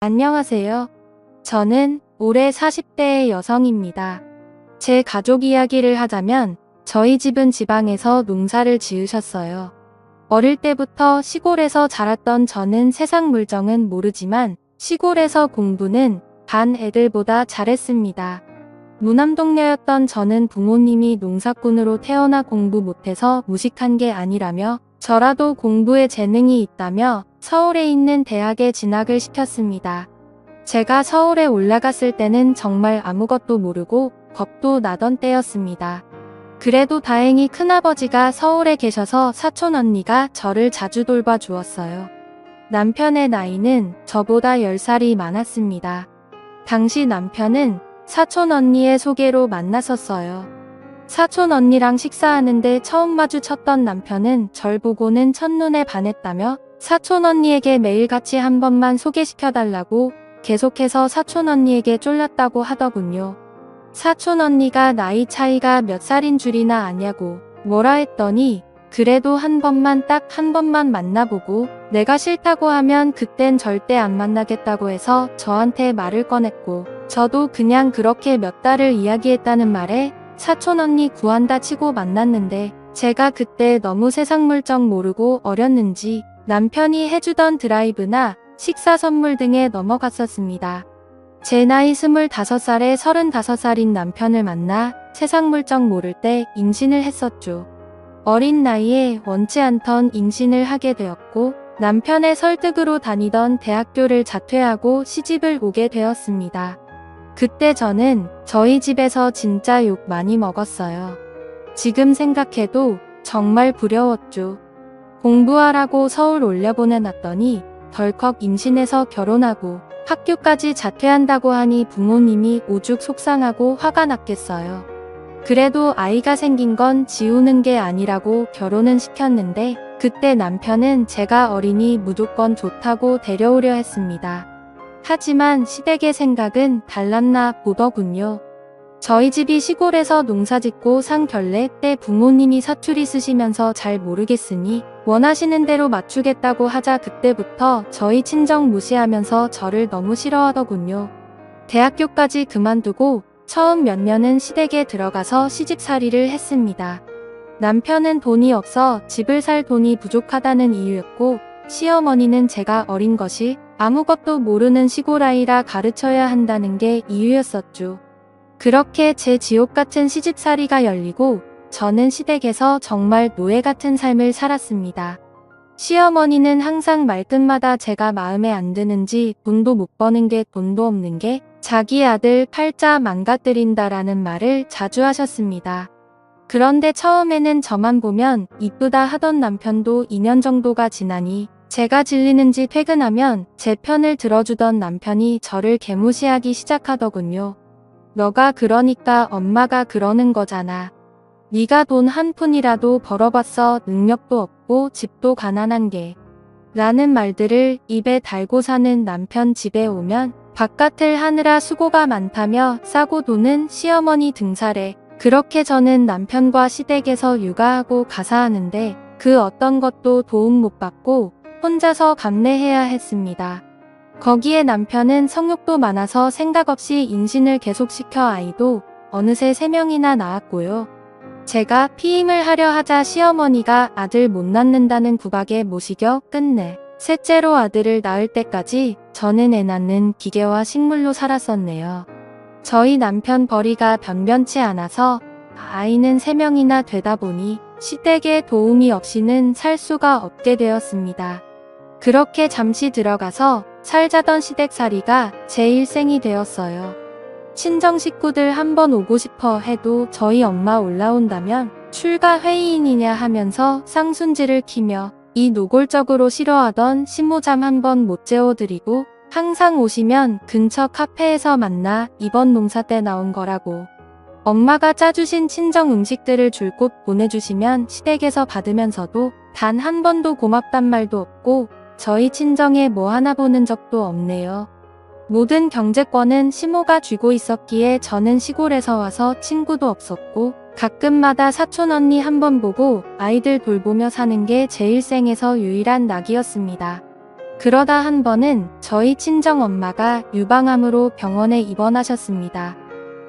안녕하세요. 저는 올해 40대의 여성입니다. 제 가족 이야기를 하자면 저희 집은 지방에서 농사를 지으셨어요. 어릴 때부터 시골에서 자랐던 저는 세상 물정은 모르지만 시골에서 공부는 반 애들보다 잘했습니다. 무남동녀였던 저는 부모님이 농사꾼으로 태어나 공부 못해서 무식한 게 아니라며 저라도 공부에 재능이 있다며 서울에 있는 대학에 진학을 시켰습니다. 제가 서울에 올라갔을 때는 정말 아무것도 모르고 겁도 나던 때였습니다. 그래도 다행히 큰아버지가 서울에 계셔서 사촌 언니가 저를 자주 돌봐주었어요. 남편의 나이는 저보다 10살이 많았습니다. 당시 남편은 사촌 언니의 소개로 만났었어요. 사촌 언니랑 식사하는데 처음 마주쳤던 남편은 절 보고는 첫눈에 반했다며 사촌 언니에게 매일같이 한 번만 소개시켜달라고 계속해서 사촌 언니에게 쫄렸다고 하더군요. 사촌 언니가 나이 차이가 몇 살인 줄이나 아냐고 뭐라 했더니 그래도 한 번만 딱 한 번만 만나보고 내가 싫다고 하면 그땐 절대 안 만나겠다고 해서 저한테 말을 꺼냈고 저도 그냥 그렇게 몇 달을 이야기했다는 말에 사촌 언니 구한다 치고 만났는데 제가 그때 너무 세상 물정 모르고 어렸는지 남편이 해주던 드라이브나 식사 선물 등에 넘어갔었습니다. 제 나이 25살에 35살인 남편을 만나 세상 물정 모를 때 임신을 했었죠. 어린 나이에 원치 않던 임신을 하게 되었고 남편의 설득으로 다니던 대학교를 자퇴하고 시집을 오게 되었습니다. 그때 저는 저희 집에서 진짜 욕 많이 먹었어요. 지금 생각해도 정말 부러웠죠. 공부하라고 서울 올려보내놨더니 덜컥 임신해서 결혼하고 학교까지 자퇴한다고 하니 부모님이 오죽 속상하고 화가 났겠어요. 그래도 아이가 생긴 건 지우는 게 아니라고 결혼은 시켰는데 그때 남편은 제가 어리니 무조건 좋다고 데려오려 했습니다. 하지만 시댁의 생각은 달랐나 보더군요. 저희 집이 시골에서 농사짓고 산 결례 때 부모님이 사투리 쓰시면서 잘 모르겠으니 원하시는 대로 맞추겠다고 하자 그때부터 저희 친정 무시하면서 저를 너무 싫어하더군요. 대학교까지 그만두고 처음 몇 년은 시댁에 들어가서 시집살이를 했습니다. 남편은 돈이 없어 집을 살 돈이 부족하다는 이유였고 시어머니는 제가 어린 것이 아무것도 모르는 시골아이라 가르쳐야 한다는 게 이유였었죠. 그렇게 제 지옥 같은 시집살이가 열리고 저는 시댁에서 정말 노예 같은 삶을 살았습니다. 시어머니는 항상 말끝마다 제가 마음에 안 드는지 돈도 못 버는 게 돈도 없는 게 자기 아들 팔자 망가뜨린다라는 말을 자주 하셨습니다. 그런데 처음에는 저만 보면 이쁘다 하던 남편도 2년 정도가 지나니 제가 질리는지 퇴근하면 제 편을 들어주던 남편이 저를 개무시하기 시작하더군요. 너가 그러니까 엄마가 그러는 거잖아. 네가 돈 한 푼이라도 벌어봤어. 능력도 없고 집도 가난한 게. 라는 말들을 입에 달고 사는 남편 집에 오면 바깥을 하느라 수고가 많다며 싸고 도는 시어머니 등살에 그렇게 저는 남편과 시댁에서 육아하고 가사하는데 그 어떤 것도 도움 못 받고 혼자서 감내해야 했습니다. 거기에 남편은 성욕도 많아서 생각 없이 임신을 계속시켜 아이도 어느새 3명이나 낳았고요. 제가 피임을 하려 하자 시어머니가 아들 못 낳는다는 구박에 못 이겨 끝내 셋째로 아들을 낳을 때까지 저는 애 낳는 기계와 식물로 살았었네요. 저희 남편 벌이가 변변치 않아서 아이는 3명이나 되다 보니 시댁의 도움이 없이는 살 수가 없게 되었습니다. 그렇게 잠시 들어가서 살자던 시댁살이가 제 일생이 되었어요. 친정 식구들 한번 오고 싶어 해도 저희 엄마 올라온다면 출가 회의인이냐 하면서 쌍순지를 키며 이 노골적으로 싫어하던 시모잠 한번 못 재워드리고 항상 오시면 근처 카페에서 만나 이번 농사 때 나온 거라고 엄마가 짜주신 친정 음식들을 줄곧 보내주시면 시댁에서 받으면서도 단 한 번도 고맙단 말도 없고 저희 친정에 뭐 하나 보는 적도 없네요. 모든 경제권은 시모가 쥐고 있었기에 저는 시골에서 와서 친구도 없었고 가끔마다 사촌 언니 한 번 보고 아이들 돌보며 사는 게 제 일생에서 유일한 낙이었습니다. 그러다 한 번은 저희 친정엄마가 유방암으로 병원에 입원하셨습니다.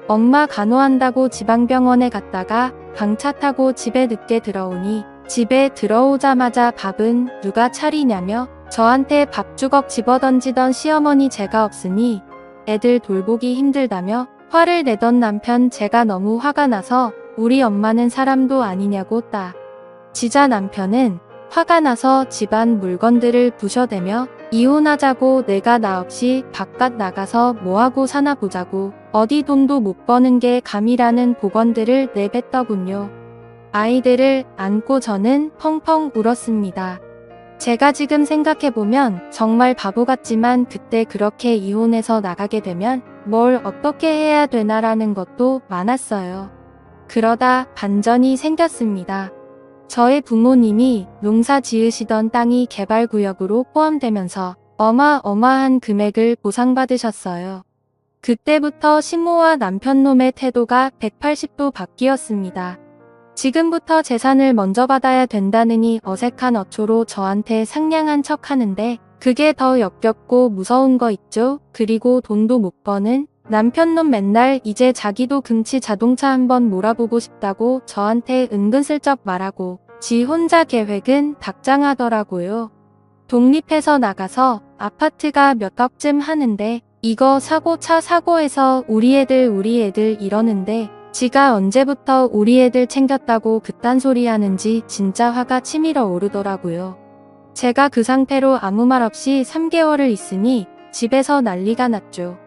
엄마 간호한다고 지방병원에 갔다가 방차 타고 집에 늦게 들어오니 집에 들어오자마자 밥은 누가 차리냐며 저한테 밥주걱 집어던지던 시어머니 제가 없으니 애들 돌보기 힘들다며 화를 내던 남편 제가 너무 화가 나서 우리 엄마는 사람도 아니냐고 지자 남편은 화가 나서 집안 물건들을 부셔대며 이혼하자고 내가 나 없이 바깥 나가서 뭐하고 사나 보자고 어디 돈도 못 버는 게 감이라는 복언들을 내뱉더군요. 아이들을 안고 저는 펑펑 울었습니다. 제가 지금 생각해보면 정말 바보 같지만 그때 그렇게 이혼해서 나가게 되면 뭘 어떻게 해야 되나라는 것도 많았어요. 그러다 반전이 생겼습니다. 저의 부모님이 농사 지으시던 땅이 개발구역으로 포함되면서 어마어마한 금액을 보상받으셨어요. 그때부터 시모와 남편놈의 태도가 180도 바뀌었습니다. 지금부터 재산을 먼저 받아야 된다느니 어색한 어초로 저한테 상냥한 척 하는데 그게 더 역겹고 무서운 거 있죠? 그리고 돈도 못 버는 남편놈 맨날 이제 자기도 금치 자동차 한번 몰아보고 싶다고 저한테 은근슬쩍 말하고 지 혼자 계획은 닥장하더라고요. 독립해서 나가서 아파트가 몇 억쯤 하는데 이거 사고 차 사고해서 우리 애들 이러는데 지가 언제부터 우리 애들 챙겼다고 그딴 소리 하는지 진짜 화가 치밀어 오르더라고요. 제가 그 상태로 아무 말 없이 3개월을 있으니 집에서 난리가 났죠.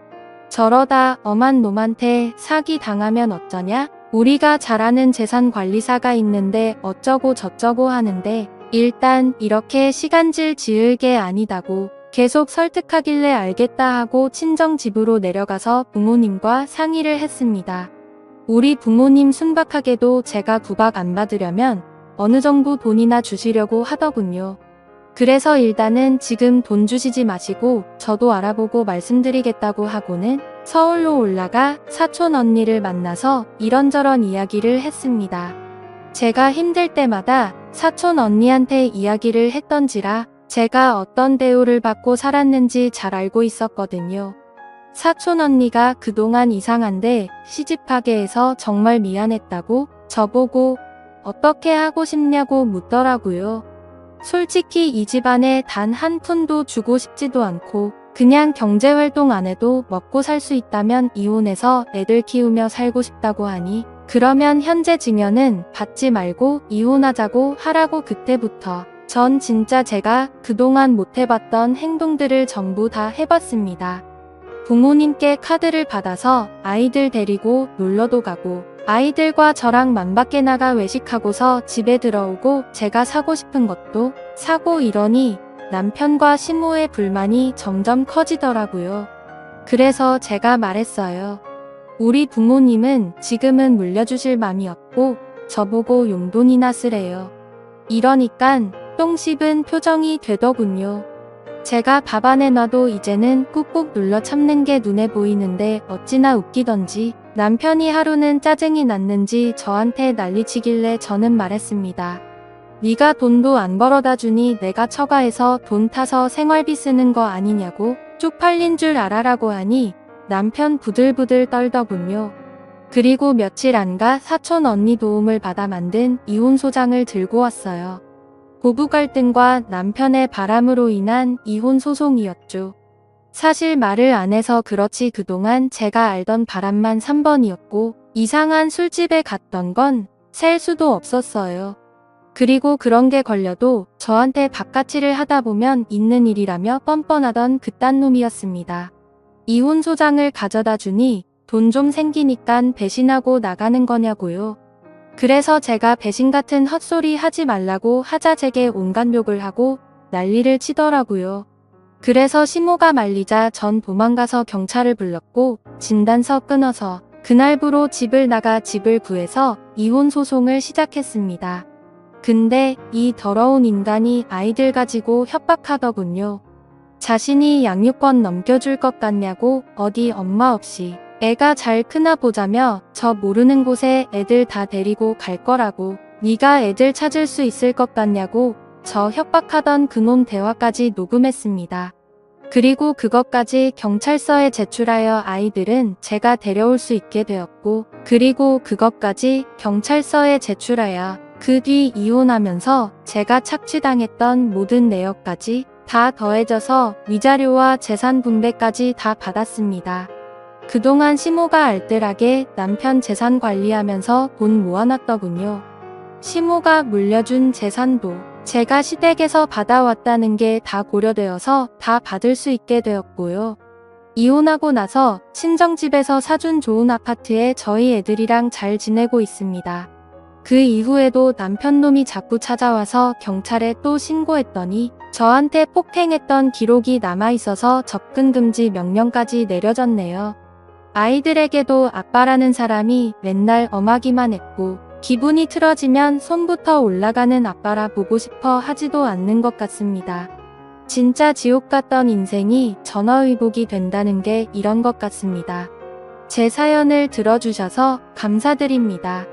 저러다 엄한 놈한테 사기 당하면 어쩌냐? 우리가 잘 아는 재산관리사가 있는데 어쩌고 저쩌고 하는데 일단 이렇게 시간질 지을 게 아니다고 계속 설득하길래 알겠다 하고 친정 집으로 내려가서 부모님과 상의를 했습니다. 우리 부모님 순박하게도 제가 구박 안 받으려면 어느 정도 돈이나 주시려고 하더군요. 그래서 일단은 지금 돈 주시지 마시고 저도 알아보고 말씀드리겠다고 하고는 서울로 올라가 사촌 언니를 만나서 이런저런 이야기를 했습니다. 제가 힘들 때마다 사촌 언니한테 이야기를 했던지라 제가 어떤 대우를 받고 살았는지 잘 알고 있었거든요. 사촌 언니가 그동안 이상한데 시집하게 해서 정말 미안했다고 저보고 어떻게 하고 싶냐고 묻더라고요. 솔직히 이 집안에 단 한 푼도 주고 싶지도 않고 그냥 경제활동 안 해도 먹고 살 수 있다면 이혼해서 애들 키우며 살고 싶다고 하니 그러면 현재 증여는 받지 말고 이혼하자고 하라고 그때부터 전 진짜 제가 그동안 못 해봤던 행동들을 전부 다 해봤습니다. 부모님께 카드를 받아서 아이들 데리고 놀러도 가고 아이들과 저랑 맘밖에 나가 외식하고서 집에 들어오고 제가 사고 싶은 것도 사고 이러니 남편과 시모의 불만이 점점 커지더라고요. 그래서 제가 말했어요. 우리 부모님은 지금은 물려주실 맘이 없고 저보고 용돈이나 쓰래요. 이러니깐 똥 씹은 표정이 되더군요. 제가 밥 안에 놔도 이제는 꾹꾹 눌러 참는 게 눈에 보이는데 어찌나 웃기던지 남편이 하루는 짜증이 났는지 저한테 난리치길래 저는 말했습니다. 네가 돈도 안 벌어다 주니 내가 처가해서 돈 타서 생활비 쓰는 거 아니냐고 쪽팔린 줄 알아라고 하니 남편 부들부들 떨더군요. 그리고 며칠 안 가 사촌 언니 도움을 받아 만든 이혼 소장을 들고 왔어요. 부부 갈등과 남편의 바람으로 인한 이혼 소송이었죠. 사실 말을 안 해서 그렇지 그동안 제가 알던 바람만 3번이었고 이상한 술집에 갔던 건 셀 수도 없었어요. 그리고 그런 게 걸려도 저한테 바가치를 하다 보면 있는 일이라며 뻔뻔하던 그딴 놈이었습니다. 이혼 소장을 가져다 주니 돈 좀 생기니깐 배신하고 나가는 거냐고요. 그래서 제가 배신 같은 헛소리 하지 말라고 하자제게 온갖 욕을 하고 난리를 치더라고요. 그래서 시모가 말리자 전 도망가서 경찰을 불렀고 진단서 끊어서 그날부로 집을 나가 집을 구해서 이혼 소송을 시작했습니다. 근데 이 더러운 인간이 아이들 가지고 협박하더군요. 자신이 양육권 넘겨줄 것 같냐고 어디 엄마 없이 애가 잘 크나 보자며 저 모르는 곳에 애들 다 데리고 갈 거라고 네가 애들 찾을 수 있을 것 같냐고 저 협박하던 그놈 대화까지 녹음했습니다. 그리고 그것까지 경찰서에 제출하여 아이들은 제가 데려올 수 있게 되었고, 그리고 그것까지 경찰서에 제출하여 그 뒤 이혼하면서 제가 착취당했던 모든 내역까지 다 더해져서 위자료와 재산 분배까지 다 받았습니다. 그동안 시모가 알뜰하게 남편 재산 관리하면서 돈 모아놨더군요. 시모가 물려준 재산도 제가 시댁에서 받아왔다는 게 다 고려되어서 다 받을 수 있게 되었고요. 이혼하고 나서 친정집에서 사준 좋은 아파트에 저희 애들이랑 잘 지내고 있습니다. 그 이후에도 남편놈이 자꾸 찾아와서 경찰에 또 신고했더니 저한테 폭행했던 기록이 남아있어서 접근금지 명령까지 내려졌네요. 아이들에게도 아빠라는 사람이 맨날 엄하기만 했고, 기분이 틀어지면 손부터 올라가는 아빠라 보고 싶어 하지도 않는 것 같습니다. 진짜 지옥 같던 인생이 전화위복이 된다는 게 이런 것 같습니다. 제 사연을 들어주셔서 감사드립니다.